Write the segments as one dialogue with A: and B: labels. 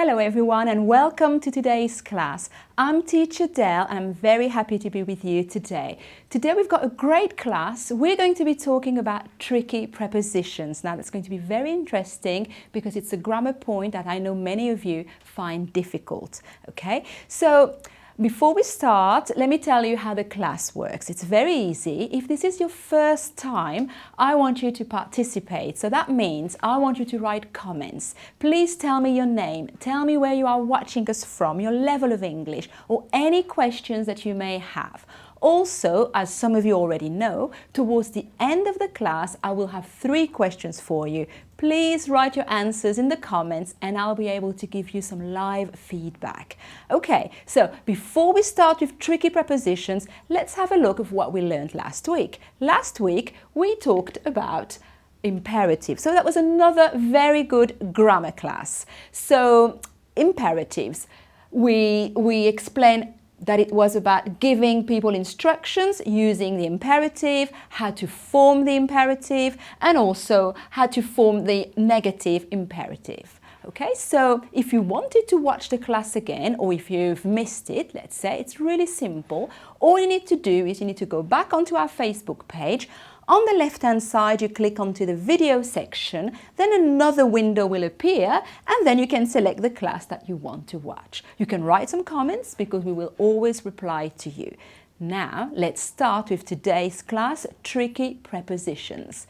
A: Hello everyone and welcome to today's class. I'm Teacher Del and I'm very happy to be with you today. Today we've got a great class. We're going to be talking about tricky prepositions. Now that's going to be very interesting because it's a grammar point that I know many of you find difficult. Okay, so before we start, let me tell you how the class works. It's very easy. If this is your first time, I want you to participate. So that means I want you to write comments. Please tell me your name. Tell me where you are watching us from, your level of English, or any questions that you may have. Also, as some of you already know, towards the end of the class, I will have 3 questions for you. Please write your answers in the comments and I'll be able to give you some live feedback. Okay, so before we start with tricky prepositions, let's have a look at what we learned last week. Last week, we talked about imperatives. So that was another very good grammar class. So imperatives, we explained that it was about giving people instructions using the imperative, how to form the imperative, and also how to form the negative imperative. Okay, so if you wanted to watch the class again, or if you've missed it, let's say, it's really simple. All you need to do is you need to go back onto our Facebook page. On the left-hand side, you click onto the video section, then another window will appear, and then you can select the class that you want to watch. You can write some comments because we will always reply to you. Now, let's start with today's class, tricky prepositions.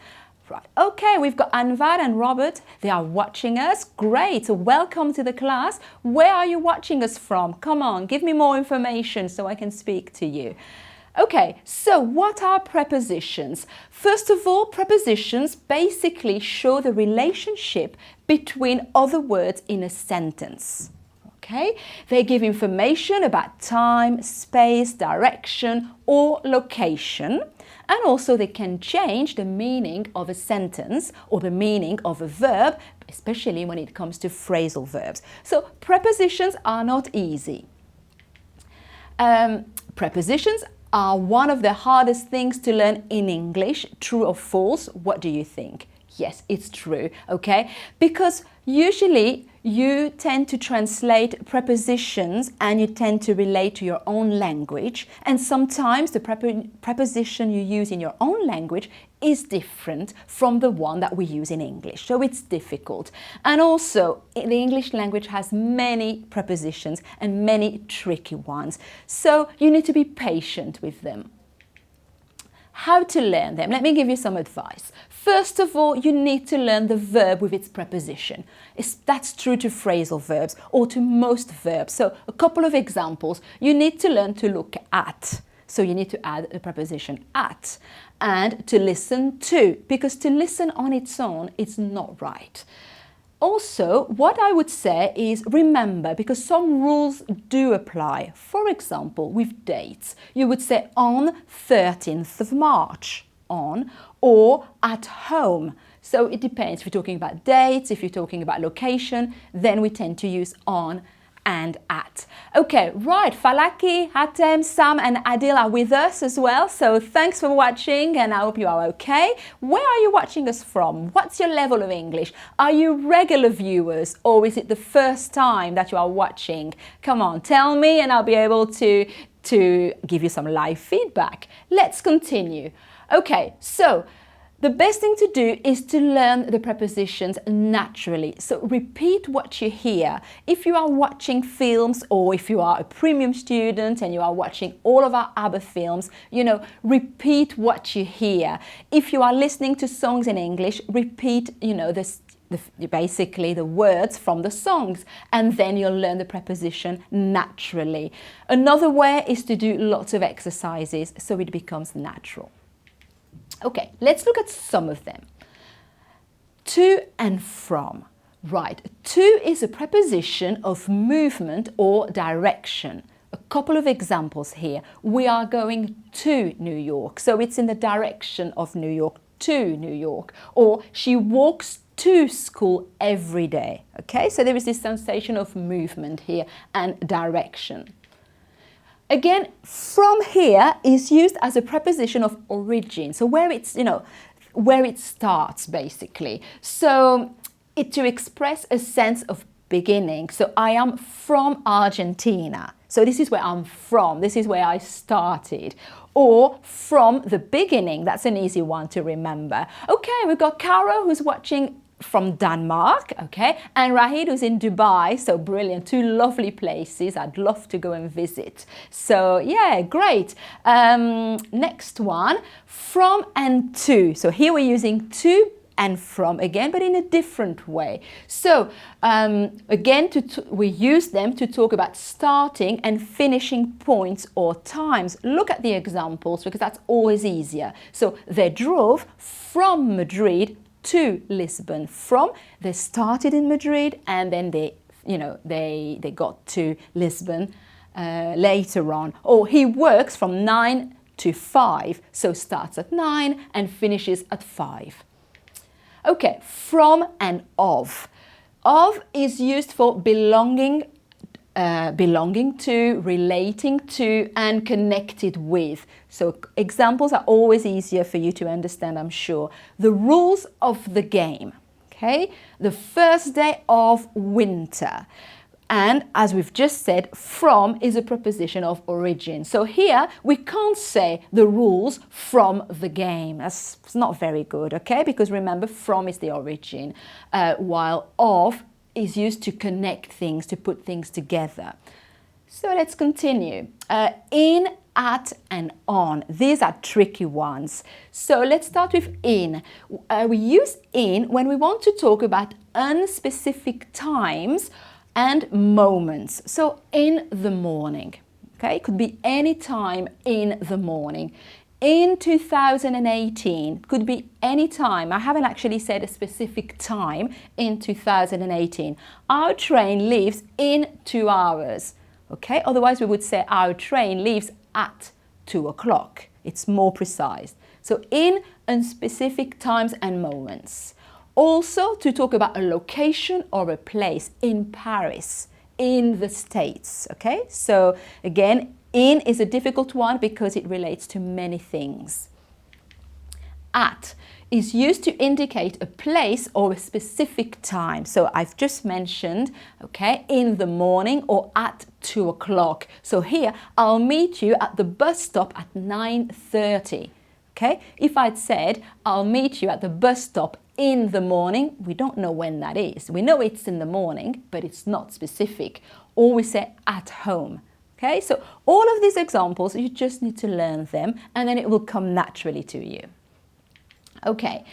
A: Right, okay, we've got Anvar and Robert. They are watching us. Great, so welcome to the class. Where are you watching us from? Come on, give me more information so I can speak to you. Okay, so what are prepositions? First of all, prepositions basically show the relationship between other words in a sentence. Okay, they give information about time, space, direction, or location. And also they can change the meaning of a sentence or the meaning of a verb, especially when it comes to phrasal verbs. So prepositions are not easy. Prepositions are one of the hardest things to learn in English. True or false? What do you think? Yes, it's true, okay? Because usually you tend to translate prepositions and you tend to relate to your own language, and sometimes the preposition you use in your own language is different from the one that we use in English, so it's difficult. And also, the English language has many prepositions and many tricky ones, so you need to be patient with them. How to learn them? Let me give you some advice. First of all, you need to learn the verb with its preposition. That's true to phrasal verbs or to most verbs. So a couple of examples. You need to learn to look at. So you need to add the preposition at. And to listen to, because to listen on its own, it's not right. Also, what I would say is remember, because some rules do apply. For example, with dates, you would say on 13th of March, on, or at home. So it depends. If you're talking about dates, if you're talking about location, then we tend to use on and at. Okay, right, Falaki, Hatem, Sam and Adil are with us as well. So thanks for watching and I hope you are okay. Where are you watching us from? What's your level of English? Are you regular viewers or is it the first time that you are watching? Come on, tell me and I'll be able to give you some live feedback. Let's continue. Okay, so the best thing to do is to learn the prepositions naturally. So repeat what you hear. If you are watching films or if you are a premium student and you are watching all of our ABBA films, repeat what you hear. If you are listening to songs in English, repeat, basically the words from the songs, and then you'll learn the preposition naturally. Another way is to do lots of exercises so it becomes natural. Okay, let's look at some of them. To and from. Right, to is a preposition of movement or direction. A couple of examples here. We are going to New York, so it's in the direction of New York, to New York. Or she walks to school every day. Okay, so there is this sensation of movement here and direction. Again, from here is used as a preposition of origin, so where it's, where it starts basically. So to express a sense of beginning. So I am from Argentina. So this is where I'm from. This is where I started. Or from the beginning. That's an easy one to remember. Okay, we've got Caro who's watching from Denmark, okay, and Rahid who's in Dubai. So brilliant, two lovely places I'd love to go and visit. So yeah, great. Next one, from and to. So here we're using to and from again, but in a different way. So again, we use them to talk about starting and finishing points or times. Look at the examples because that's always easier. So they drove from Madrid to Lisbon. From, they started in Madrid and then they got to Lisbon later on. Or he works from 9 to 5, so starts at 9 and finishes at 5. Okay, from and of. Of is used for belonging to, relating to, and connected with. So examples are always easier for you to understand, I'm sure. The rules of the game, okay? The first day of winter. And as we've just said, from is a preposition of origin. So here we can't say the rules from the game. That's not very good, okay? Because remember, from is the origin, while of is used to connect things, to put things together. So let's continue. In, at, and on. These are tricky ones. So let's start with in. We use in when we want to talk about unspecific times and moments. So in the morning, okay? It could be any time in the morning. In 2018, could be any time. I haven't actually said a specific time in 2018. Our train leaves in 2 hours, okay? Otherwise we would say our train leaves at 2 o'clock. It's more precise. So in unspecific times and moments. Also to talk about a location or a place in Paris, in the States, okay? So again, in is a difficult one because it relates to many things. At is used to indicate a place or a specific time. So I've just mentioned, okay, in the morning or at 2 o'clock. So here, I'll meet you at the bus stop at 9:30. Okay? If I'd said, I'll meet you at the bus stop in the morning, we don't know when that is. We know it's in the morning, but it's not specific. Or we say at home. Okay? So all of these examples, you just need to learn them and then it will come naturally to you. Okay,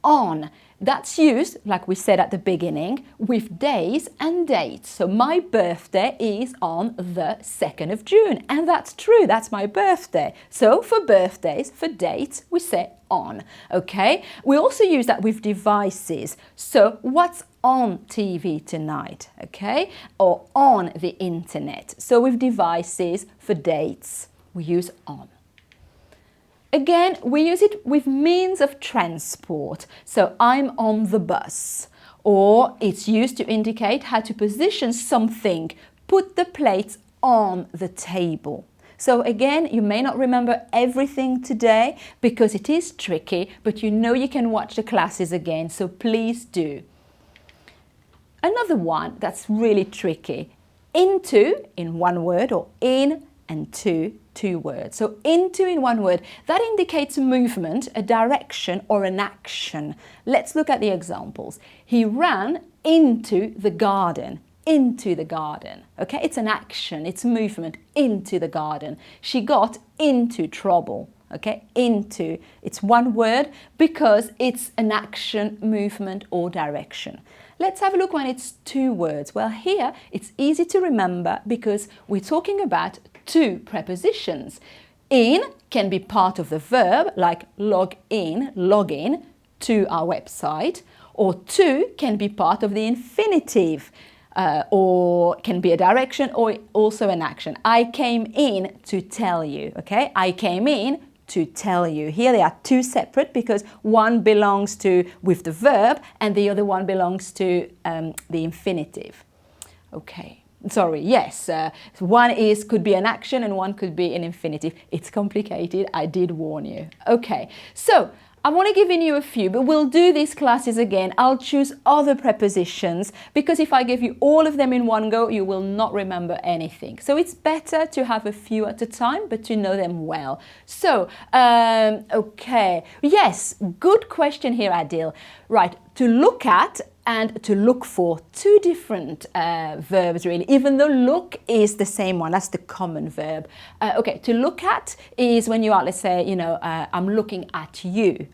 A: on. That's used, like we said at the beginning, with days and dates. So my birthday is on the 2nd of June. And that's true, that's my birthday. So for birthdays, for dates, we say on. Okay, we also use that with devices. So what's on TV tonight? Okay, or on the internet. So with devices, for dates, we use on. Again, we use it with means of transport. So I'm on the bus. Or it's used to indicate how to position something. Put the plates on the table. So again, you may not remember everything today because it is tricky, but you know you can watch the classes again, so please do. Another one that's really tricky. Into in one word or in and to, 2 words. So into in one word, that indicates a movement, a direction or an action. Let's look at the examples. He ran into the garden. Into the garden. Okay, it's an action, it's movement into the garden. She got into trouble. Okay, into, it's one word because it's an action, movement or direction. Let's have a look when it's 2 words. Well, here it's easy to remember because we're talking about 2 prepositions. In can be part of the verb, like log in to our website, or to can be part of the infinitive, or can be a direction or also an action. I came in to tell you, okay? I came in to tell you. Here they are 2 separate because one belongs to with the verb and the other one belongs to the infinitive. Okay. Sorry, yes, one could be an action and one could be an infinitive. It's complicated, I did warn you. Okay, so I'm only giving you a few, but we'll do these classes again. I'll choose other prepositions because if I give you all of them in one go, you will not remember anything. So it's better to have a few at a time, but to know them well. So, okay. Yes, good question here, Adil. Right, to look at and to look for, two different verbs really, even though look is the same one, that's the common verb. Okay, to look at is when you are, let's say, you know, I'm looking at you,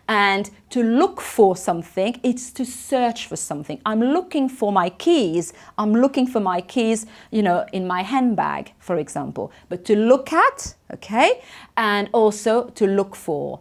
A: and to look for something, it's to search for something. I'm looking for my keys, you know, in my handbag, for example. But to look at, okay, and also to look for.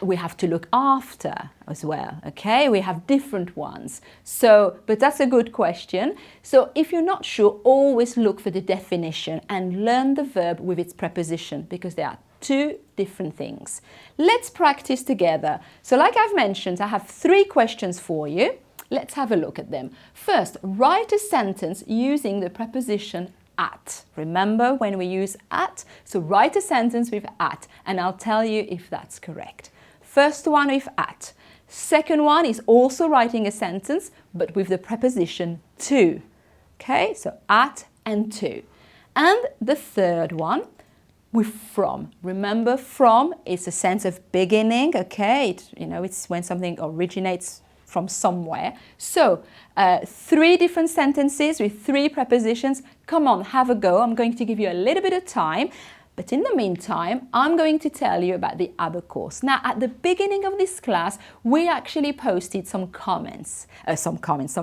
A: We have to look after as well, okay? We have different ones. So, but that's a good question. So if you're not sure, always look for the definition and learn the verb with its preposition because they are two different things. Let's practice together. So like I've mentioned, I have 3 questions for you. Let's have a look at them. First, write a sentence using the preposition at. Remember when we use at? So write a sentence with at and I'll tell you if that's correct. First one with at. Second one is also writing a sentence, but with the preposition to. Okay, so at and to. And the third one with from. Remember, from is a sense of beginning, okay? It's when something originates from somewhere. So, 3 different sentences with 3 prepositions. Come on, have a go. I'm going to give you a little bit of time. But in the meantime, I'm going to tell you about the ABBA course. Now, at the beginning of this class, we actually posted some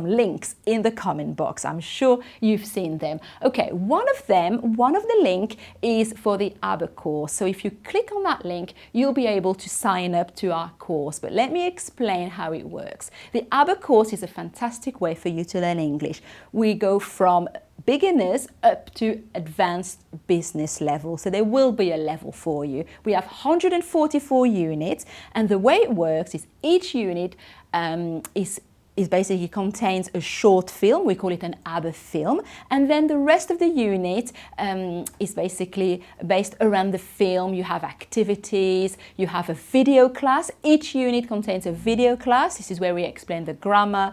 A: links in the comment box. I'm sure you've seen them. Okay, one of the link is for the ABBA course. So if you click on that link, you'll be able to sign up to our course. But let me explain how it works. The ABBA course is a fantastic way for you to learn English. We go from beginners up to advanced business level. So there will be a level for you. We have 144 units and the way it works is each unit is basically contains a short film. We call it an ABBA film. And then the rest of the unit is basically based around the film. You have activities, you have a video class. Each unit contains a video class. This is where we explain the grammar.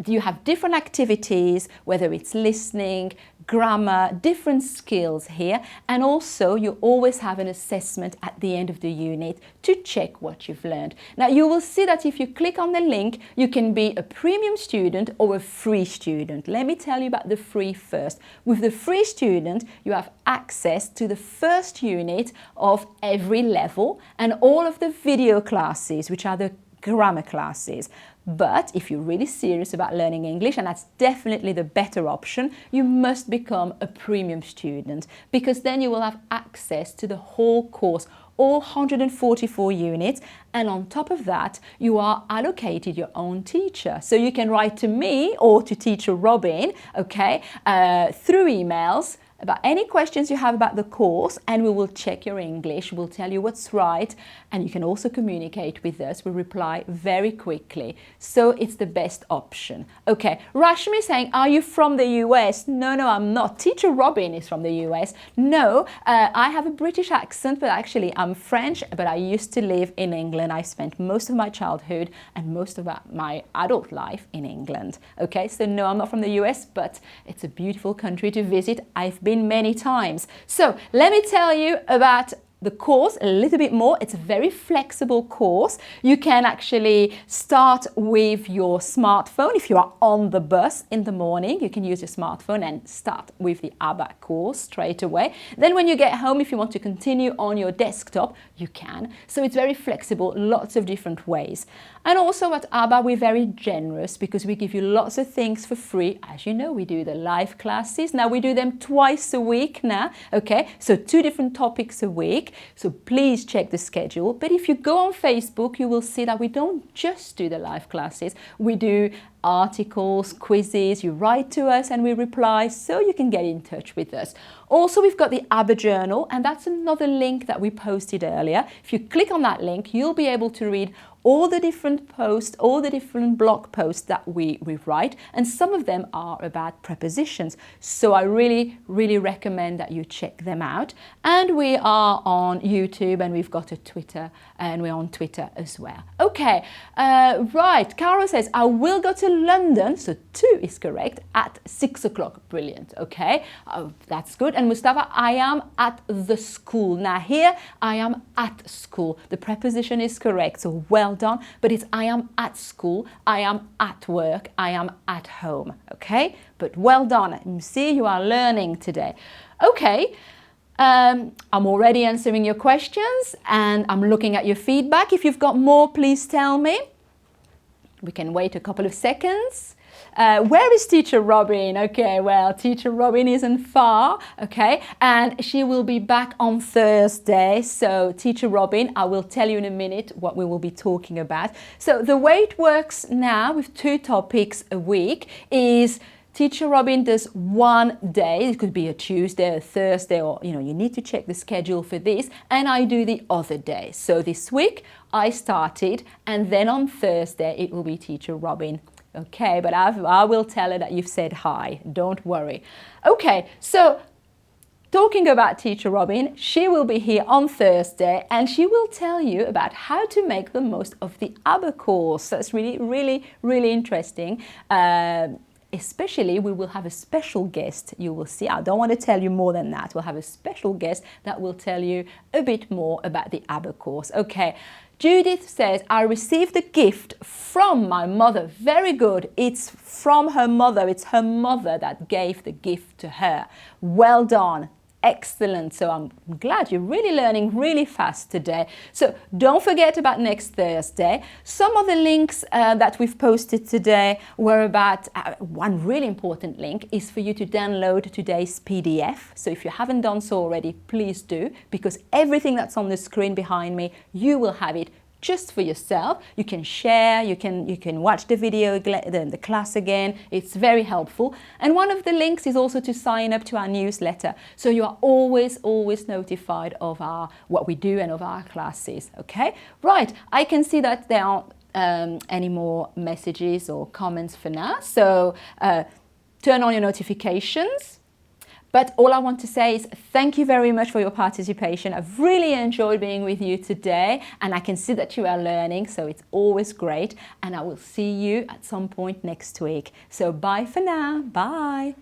A: You have different activities, whether it's listening, grammar, different skills here. And also you always have an assessment at the end of the unit to check what you've learned. Now you will see that if you click on the link, you can be a premium student or a free student. Let me tell you about the free first. With the free student, you have access to the first unit of every level and all of the video classes, which are the grammar classes. But if you're really serious about learning English, and that's definitely the better option, you must become a premium student because then you will have access to the whole course, all 144 units, and on top of that, you are allocated your own teacher. So you can write to me or to teacher Robin, okay, through emails about any questions you have about the course, and we will check your English, we'll tell you what's right, and you can also communicate with us. We reply very quickly. So it's the best option. Okay, Rashmi is saying, are you from the US? No, I'm not. Teacher Robin is from the US. No, I have a British accent, but actually I'm French, but I used to live in England. I spent most of my childhood and most of my adult life in England. Okay, so no, I'm not from the US, but it's a beautiful country to visit. I've been many times. So let me tell you about the course a little bit more. It's a very flexible course. You can actually start with your smartphone. If you are on the bus in the morning, you can use your smartphone and start with the ABBA course straight away. Then when you get home, if you want to continue on your desktop, you can. So it's very flexible, lots of different ways. And also at ABBA, we're very generous because we give you lots of things for free. As you know, we do the live classes. Now we do them twice a week now, okay? So 2 different topics a week. So please check the schedule. But if you go on Facebook, you will see that we don't just do the live classes. We do articles, quizzes, you write to us and we reply so you can get in touch with us. Also, we've got the ABBA journal, and that's another link that we posted earlier. If you click on that link, you'll be able to read all the different posts, all the different blog posts that we write, and some of them are about prepositions. So I really, really recommend that you check them out. And we are on YouTube, and we've got a Twitter, and we're on Twitter as well. Okay, right, Caro says, I will go to London, so 2 is correct, at 6 o'clock. Brilliant, okay, that's good. And Mustafa, I am at the school. Now here, I am at school. The preposition is correct, so well done, but it's I am at school, I am at work, I am at home, okay? But well done. See, you are learning today. Okay, I'm already answering your questions and I'm looking at your feedback. If you've got more, please tell me. We can wait a couple of seconds. Where is Teacher Robin? Okay, well, Teacher Robin isn't far, okay, and she will be back on Thursday. So, Teacher Robin, I will tell you in a minute what we will be talking about. So, the way it works now with 2 topics a week is Teacher Robin does one day. It could be a Tuesday, a Thursday, or, you know, you need to check the schedule for this, and I do the other day. So, this week I started, and then on Thursday it will be Teacher Robin. Okay, but I will tell her that you've said hi. Don't worry. Okay, so talking about Teacher Robin, she will be here on Thursday and she will tell you about how to make the most of the ABBA course. That's really, really, really interesting. Especially, we will have a special guest. You will see. I don't want to tell you more than that. We'll have a special guest that will tell you a bit more about the ABBA course. Okay. Judith says, I received a gift from my mother. Very good. It's from her mother. It's her mother that gave the gift to her. Well done. Excellent. So I'm glad you're really learning really fast today. So don't forget about next Thursday. Some of the links that we've posted today were about, one really important link is for you to download today's PDF. So if you haven't done so already, please do, because everything that's on the screen behind me, you will have it just for yourself. You can share, you can watch the video, the class again. It's very helpful. And one of the links is also to sign up to our newsletter. So you are always notified of what we do and of our classes, okay? Right, I can see that there aren't any more messages or comments for now. So turn on your notifications. But all I want to say is thank you very much for your participation. I've really enjoyed being with you today, and I can see that you are learning, so it's always great. And I will see you at some point next week. So bye for now. Bye.